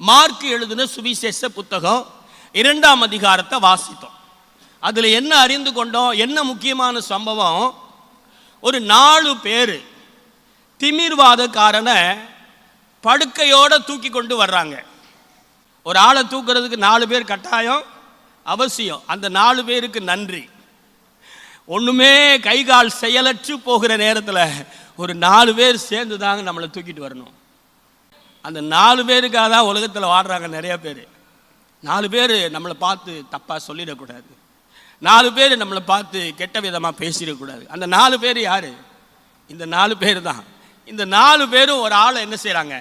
Mark எழுதின சுவிசேஷ புத்தகம் 2ஆம் அதிகாரத்தை வாசித்தோம். அதில் என்ன அறிந்து கொண்டோம்? என்ன முக்கியமான சம்பவம்? ஒரு 4 பேர் திமிர்வாதக்காரனை படுக்கையோடு தூக்கி கொண்டு வர்றாங்க. ஒரு ஆளை தூக்குறதுக்கு 4 பேர் கட்டாயம் அவசியம். அந்த 4 பேருக்கு நன்றி. ஒன்றுமே கை கால் செயலற்று போகிற நேரத்தில் ஒரு 4 பேர் சேர்ந்து தாங்க நம்மளை தூக்கிட்டு வரணும். அந்த 4 பேருக்காக தான் உலகத்தில் வாடுறாங்க நிறைய பேர். 4 பேர் நம்மளை பார்த்து தப்பாக சொல்லிடக்கூடாது, 4 பேர் நம்மளை பார்த்து கெட்ட விதமாக பேசிடக்கூடாது. அந்த 4 பேர் யார்? இந்த 4 பேர் தான். இந்த 4 பேரும் ஒரு ஆளை என்ன செய்கிறாங்க?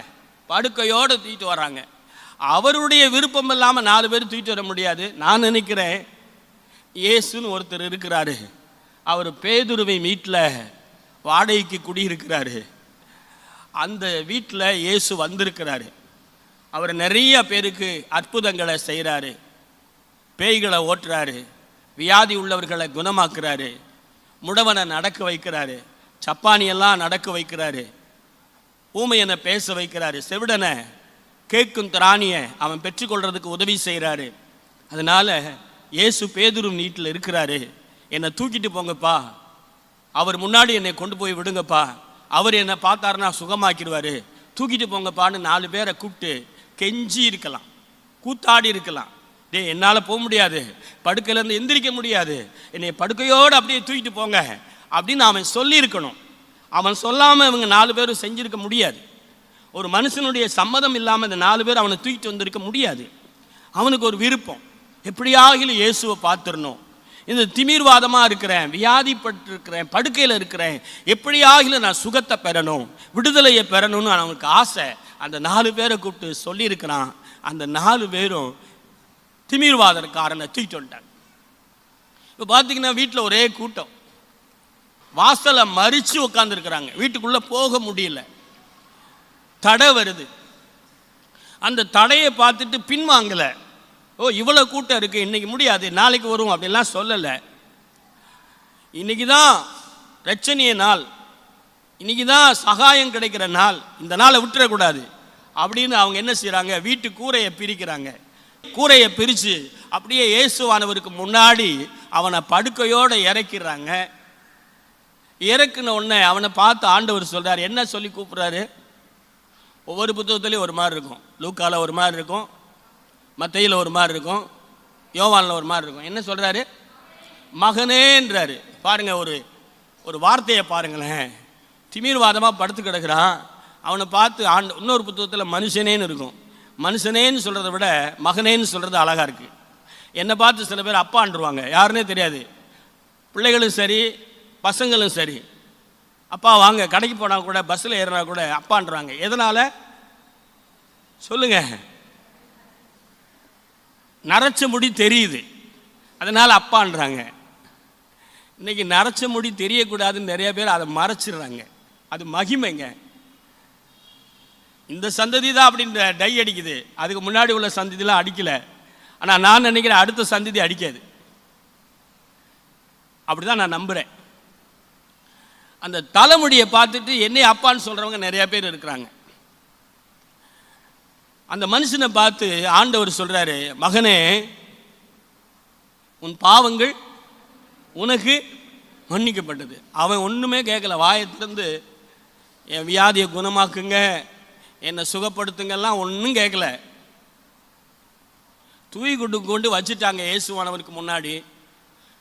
படுக்கையோடு தூக்கிட்டு வர்றாங்க. அவருடைய விருப்பம் இல்லாமல் 4 பேர் தூக்கிட்டு வர முடியாது. நான் நினைக்கிறேன் இயேசுன்னு ஒருத்தர் இருக்கிறாரு. அவர் பேதுருவை வீட்டில் வாடகைக்கு குடியிருக்கிறாரு. அந்த வீட்டில் இயேசு வந்திருக்கிறாரு. அவர் நிறைய பேருக்கு அற்புதங்களை செய்கிறாரு, பேய்களை ஓட்டுறாரு, வியாதி உள்ளவர்களை குணமாக்குறாரு, முடவனை நடக்க வைக்கிறாரு, சப்பானியெல்லாம் நடக்க வைக்கிறாரு, ஊமையனை பேச வைக்கிறாரு, செவிடனை கேட்கும் திராணியை அவன் பெற்றுக்கொள்றதுக்கு உதவி செய்கிறாரு. அதனால் இயேசு பேதுரு வீட்டில் இருக்கிறாரு. என்னை தூக்கிட்டு போங்கப்பா, அவர் முன்னாடி என்னை கொண்டு போய் விடுங்கப்பா, அவர் என்னை பார்த்தாருன்னா சுகமாக்கிடுவார், தூக்கிட்டு போங்கப்பான்னு 4 பேரை கூப்பிட்டு கெஞ்சி இருக்கலாம், கூத்தாடி இருக்கலாம். என்னால் போக முடியாது, படுக்கையிலேருந்து எந்திரிக்க முடியாது, என்னை படுக்கையோடு அப்படியே தூக்கிட்டு போங்க அப்படின்னு அவன் சொல்லியிருக்கணும். அவன் சொல்லாமல் இவங்க 4 பேரும் செஞ்சுருக்க முடியாது. ஒரு மனுஷனுடைய சம்மதம் இல்லாமல் இந்த 4 பேர் அவனை தூக்கிட்டு வந்திருக்க முடியாது. அவனுக்கு ஒரு விருப்பம், எப்படியாகிலும் இயேசுவை பார்த்துடணும். இந்த திமிர்வாதமாக இருக்கிறேன், வியாதிப்பட்டிருக்கிறேன், படுக்கையில் இருக்கிறேன், எப்படியாகிலும் நான் சுகத்தை பெறணும், விடுதலையை பெறணும்னு அவனுக்கு ஆசை. அந்த 4 பேரை கூப்பிட்டு சொல்லியிருக்கிறான். அந்த 4 பேரும் திமிர்வாதக்காரனை தூக்கிட்டு வந்துட்டாங்க. இப்போ பார்த்தீங்கன்னா வீட்டில் ஒரே கூட்டம், வாசலை மறித்து உட்காந்துருக்குறாங்க, வீட்டுக்குள்ளே போக முடியல, தடை வருது. அந்த தடையை பார்த்துட்டு பின்வாங்கலை. ஓ இவ்வளோ கூட்டம் இருக்குது, இன்றைக்கி முடியாது, நாளைக்கு வரும் அப்படிலாம் சொல்லலை. இன்றைக்கி தான் ரட்சணிய நாள், இன்றைக்கி தான் சகாயம் கிடைக்கிற நாள், இந்த நாளை விட்டுறக்கூடாது அப்படின்னு அவங்க என்ன செய்கிறாங்க? வீட்டு கூரையை பிரிக்கிறாங்க. கூரையை பிரித்து அப்படியே இயேசுவானவருக்கு முன்னாடி அவனை படுக்கையோடு இறக்கிறாங்க. இறக்குன உடனே அவனை பார்த்து ஆண்டவர் சொல்கிறார். என்ன சொல்லி கூப்பிட்றாரு? ஒவ்வொரு புத்தகத்துலேயும் ஒரு மாதிரி இருக்கும். லூக்காவில் ஒரு மாதிரி இருக்கும், மத்தையில் ஒரு மாதிரி இருக்கும், யோவானில் ஒரு மாதிரி இருக்கும். என்ன சொல்கிறாரு? மகனேன்றாரு. பாருங்கள், ஒரு வார்த்தையை பாருங்களேன். திமிர்வாதமாக படுத்து கிடக்கிறான், அவனை பார்த்து இன்னொரு புத்தகத்தில் மனுஷனேன்னு இருக்கும். மனுஷனேன்னு சொல்கிறத விட மகனேன்னு சொல்கிறது அழகாக இருக்குது. என்னை பார்த்து சில பேர் அப்பான்றுவாங்க, யாருன்னே தெரியாது. பிள்ளைகளும் சரி பசங்களும் சரி, அப்பா வாங்க, கடைக்கு போனால் கூட பஸ்ஸில் ஏறினா கூட அப்பான்றாங்க. எதனால் சொல்லுங்கள்? நரைச்ச முடி தெரியுது, அதனால் அப்பான்றாங்க. இன்றைக்கி நரைச்ச முடி தெரியக்கூடாதுன்னு நிறைய பேர் அதை மறைச்சிடுறாங்க. அது மகிமைங்க. இந்த சந்ததி தான் அப்படின்ற டை அடிக்குது, அதுக்கு முன்னாடி உள்ள சந்ததிலாம் அடிக்கலை. ஆனால் நான் நினைக்கிறேன் அடுத்த சந்ததி அடிக்காது, அப்படி தான் நான் நம்புகிறேன். அந்த தலைமுடியை பார்த்துட்டு என்னை அப்பான்னு சொல்கிறவங்க நிறையா பேர் இருக்கிறாங்க. அந்த மனுஷனை பார்த்து ஆண்டவர் சொல்கிறாரு, மகனே உன் பாவங்கள் உனக்கு மன்னிக்கப்பட்டது. அவன் ஒன்றுமே கேட்கல, வாயை திறந்து என் வியாதியை குணமாக்குங்க, என்னை சுகப்படுத்துங்கெல்லாம் ஒன்றும் கேட்கல. தூய் கொண்டு வச்சுட்டாங்க இயேசுவானவருக்கு முன்னாடி.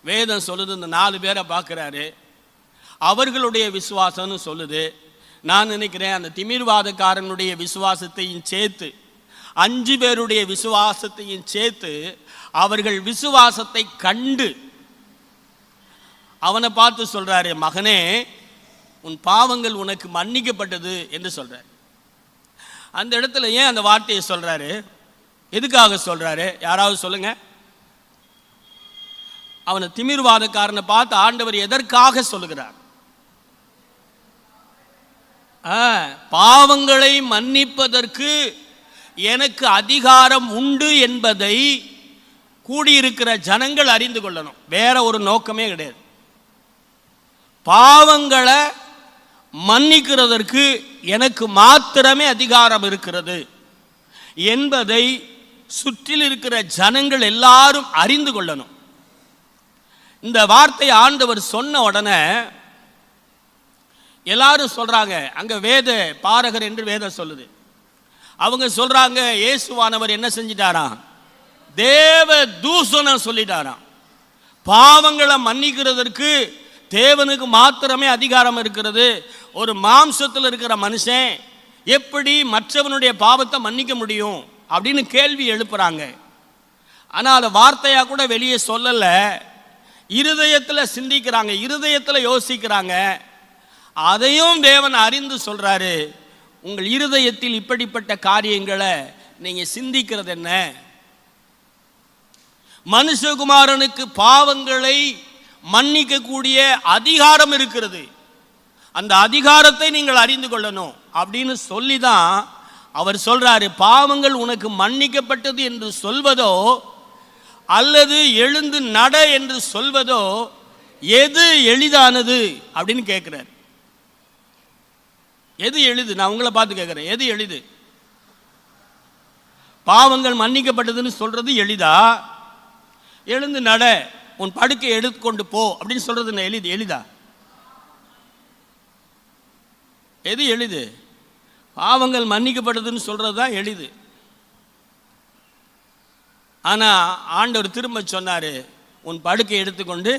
வேதம் சொல்லுது, இந்த 4 பேரை பார்க்குறாரு, அவர்களுடைய விசுவாசம்னு சொல்லுது. நான் நினைக்கிறேன் அந்த திமிர்வாதக்காரனுடைய விசுவாசத்தையும் சேர்த்து 5 பேருடைய விசுவாசத்தையும் சேர்த்து அவர்கள் விசுவாசத்தை கண்டு அவனை பார்த்து சொல்கிறாரு, மகனே உன் பாவங்கள் உனக்கு மன்னிக்கப்பட்டது என்று சொல்கிறார். அந்த இடத்துல ஏன் அந்த வார்த்தையை சொல்கிறாரு? எதுக்காக சொல்கிறாரு? யாராவது சொல்லுங்க. அவனை திமிர்வாதக்காரனை பார்த்து ஆண்டவர் எதற்காக சொல்லுகிறார்? பாவங்களை மன்னிப்பதற்கு எனக்கு அதிகாரம் உண்டு என்பதை கூடியிருக்கிற ஜனங்கள் அறிந்து கொள்ளணும். வேற ஒரு நோக்கமே கிடையாது. பாவங்களை மன்னிக்கிறதற்கு எனக்கு மாத்திரமே அதிகாரம் இருக்கிறது. என்பதை சுற்றில் இருக்கிற ஜனங்கள் எல்லாரும் அறிந்து கொள்ளணும். இந்த வார்த்தை ஆண்டவர் சொன்ன உடனே எல்லாரும் சொல்றாங்க, அங்க வேத பாரகர் என்று வேதம் சொல்லுது, அவங்க சொல்றாங்க இயேசுவானவர் என்ன செஞ்சிட்டாராம், தேவ தூஷணம் சொல்லிட்டாராம். பாவங்களை மன்னிக்கிறதற்கு தேவனுக்கு மாத்திரமே அதிகாரம் இருக்கிறது. ஒரு மாம்சத்தில் இருக்கிற மனுஷன் எப்படி மற்றவனுடைய பாவத்தை மன்னிக்க முடியும் அப்படின்னு கேள்வி எழுப்புறாங்க. ஆனால் அதை வார்த்தையாக கூட வெளியே சொல்லலை, இருதயத்தில் சிந்திக்கிறாங்க, இருதயத்தில் யோசிக்கிறாங்க. அதையும் தேவன் அறிந்து சொல்றாரு, உங்கள் இருதயத்தில் இப்படிப்பட்ட காரியங்களை நீங்க சிந்திக்கிறது என்ன? மனுஷகுமாரனுக்கு பாவங்களை மன்னிக்கக்கூடிய அதிகாரம் இருக்கிறது, அந்த அதிகாரத்தை நீங்கள் அறிந்து கொள்ளணும் அப்படின்னு சொல்லி தான் அவர் சொல்றாரு, பாவங்கள் உனக்கு மன்னிக்கப்பட்டது என்று சொல்வதோ அல்லது எழுந்து நட என்று சொல்வதோ எது எளிதானது அப்படின்னு கேட்கிறார். எது எளிது? நான் உங்களை பார்த்து கேட்கிறேன், எது எளிது? பாவங்கள் மன்னிக்கப்பட்டதுன்னு சொல்றது எளிதா, எழுந்து நட உன் படுக்கை எடுத்துக்கொண்டு போ அப்படின்னு சொல்றது எளிதா? எது எளிது? பாவங்கள் மன்னிக்கப்பட்டதுன்னு சொல்றது தான் எளிது. ஆனா ஆண்டவர் திரும்ப சொன்னாரு, உன் படுக்கை எடுத்துக்கொண்டு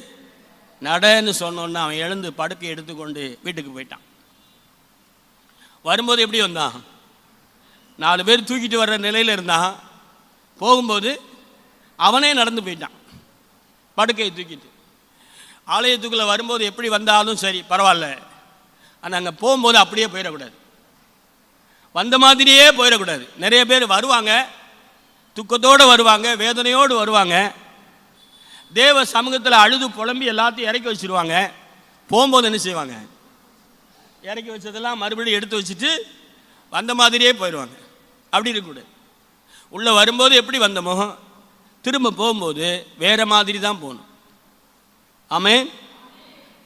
நடன்னு சொன்னோன்னு அவன் எழுந்து படுக்கை எடுத்துக்கொண்டு வீட்டுக்கு போயிட்டான். வரும்போது எப்படி வந்தான்? 4 பேர் தூக்கிட்டு வர்ற நிலையில் இருந்தான். போகும்போது அவனே நடந்து போயிட்டான் படுக்கையை தூக்கிட்டு. ஆலயத்துக்குள்ளே வரும்போது எப்படி வந்தாலும் சரி பரவாயில்ல, ஆனால் அங்கே போகும்போது அப்படியே போயிடக்கூடாது, வந்த மாதிரியே போயிடக்கூடாது. நிறைய பேர் வருவாங்க, துக்கத்தோடு வருவாங்க, வேதனையோடு வருவாங்க, தேவ சமூகத்தில் அழுது புலம்பி எல்லாத்தையும் இறக்கி வச்சுருவாங்க. போகும்போது என்ன செய்வாங்க? இறக்கி வச்சதெல்லாம் மறுபடியும் எடுத்து வச்சுட்டு வந்த மாதிரியே போயிடுவாங்க. அப்படி இருக்கக்கூடாது. உள்ளே வரும்போது எப்படி வந்தோமோ திரும்ப போகும்போது வேறு மாதிரி தான் போகணும். ஆமென்.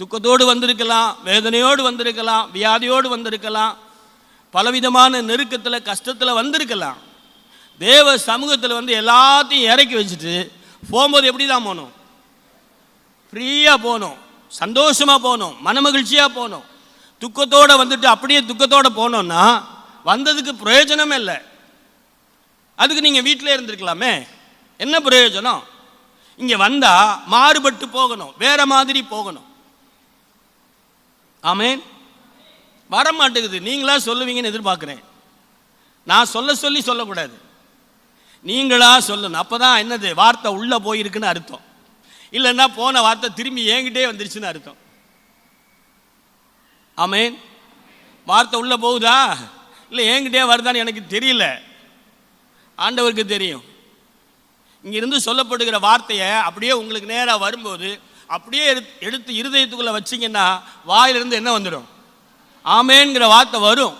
துக்கத்தோடு வந்திருக்கலாம், வேதனையோடு வந்திருக்கலாம், வியாதியோடு வந்திருக்கலாம், பலவிதமான நெருக்கத்தில் கஷ்டத்தில் வந்திருக்கலாம். தேவ சமூகத்தில் வந்து எல்லாத்தையும் இறக்கி வச்சுட்டு போகும்போது எப்படி தான் போகணும்? ஃப்ரீயாக போகணும், சந்தோஷமாக போகணும், மனமகிழ்ச்சியாக போகணும். துக்கத்தோடு வந்துட்டு அப்படியே துக்கத்தோடு போனோம்னா வந்ததுக்கு பிரயோஜனமே இல்லை. அதுக்கு நீங்கள் வீட்டிலே இருந்திருக்கலாமே, என்ன பிரயோஜனம்? இங்கே வந்தால் மாறுபட்டு போகணும், வேற மாதிரி போகணும். ஆமென். வர மாட்டேங்குது. நீங்களா சொல்லுவீங்கன்னு எதிர்பார்க்குறேன். நான் சொல்லி சொல்லக்கூடாது, நீங்களா சொல்லணும். அப்போ தான் என்னது, வார்த்தை உள்ளே போயிருக்குன்னு அர்த்தம். இல்லைன்னா போன வார்த்தை திரும்பி என்கிட்டே வந்துருச்சுன்னு அர்த்தம். ஆமென். வார்த்தை உள்ளே போகுதா இல்லை என்கிட்டே வருதான்னு எனக்கு தெரியல, ஆண்டவருக்கு தெரியும். இங்கிருந்து சொல்லப்படுகிற வார்த்தையை அப்படியே உங்களுக்கு நேராக வரும்போது அப்படியே எடுத்து இருதயத்துக்குள்ளே வச்சிங்கன்னா வாயிலிருந்து என்ன வந்துடும்? ஆமேன்கிற வார்த்தை வரும்.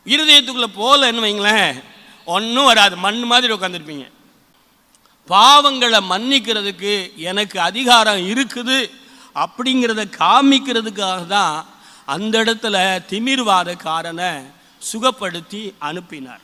இருதயத்துக்குள்ளே போல என்ன வைங்களேன், ஒன்றும் வராது, மண் மாதிரி உட்காந்துருப்பீங்க. பாவங்களை மன்னிக்கிறதுக்கு எனக்கு அதிகாரம் இருக்குது அப்படிங்கிறத காமிக்கிறதுக்காக தான் அந்த இடத்துல திமிர்வாதக்காரனை சுகப்படுத்தி அனுப்பினார்.